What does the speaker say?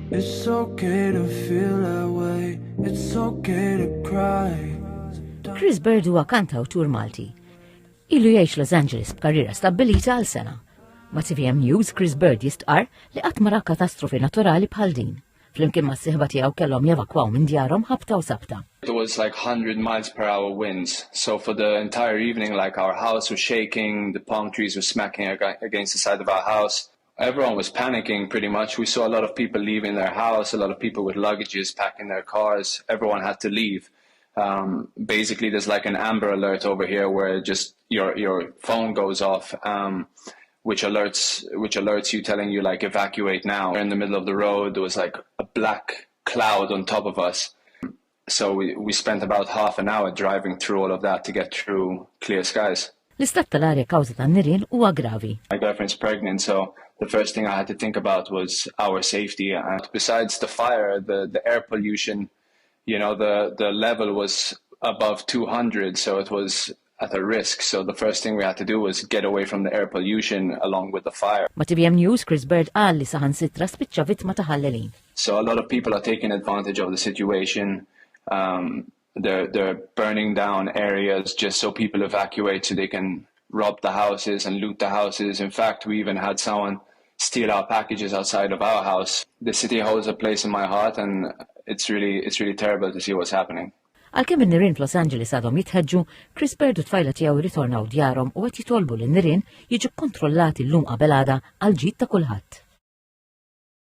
It's okay to feel that way, it's okay to cry. Chris Bird huwa kantawtur Malti. Ilu jgħix Los Angeles b'karriera stabbilita għal sena. Ma' TVM News, Chris Bird jistqar li qatt mara katastrofi naturali bħal din. Flimkien ma' s-sieħba tiegħu kellhom jevakwaw minn djarhom ħabta u sabta. It was like 100 miles per hour winds. So for the entire evening, like our house was shaking, the palm trees were smacking against the side of our house. Everyone was panicking pretty much. We saw a lot of people leaving their house, a lot of people with luggages packing their cars. Everyone had to leave. Basically, there's like an amber alert over here where just your phone goes off, which alerts you, telling you like evacuate now. In the middle of the road, there was like a black cloud on top of us. So we spent about half an hour driving through all of that to get through clear skies. L-istat tal-arja kawża tan-nirien huwa gravi. My girlfriend's pregnant, so the first thing I had to think about was our safety. And besides the fire, the air pollution, you know, the level was above 200, so it was at a risk. So the first thing we had to do was get away from the air pollution along with the fire. Ma' TVM News, Chris Bird qal li saħansitra spiċċa vittma ta' ħallelin. So a lot of people are taking advantage of the situation. They're burning down areas just so people evacuate so they can rob the houses and loot the houses. In fact, we even had someone steal our packages outside of our house. The city holds a place in my heart, and it's really terrible to see what's happening. Għalkemm in-nirien f'Los Angeles għadhom jitħeġġu, Chris Bird u t-tfajla tiegħu ritornaw djarhom u qed jitolbu lin-nirien jiġu kontrollati llum qabel għada għal ġid ta' kulħadd.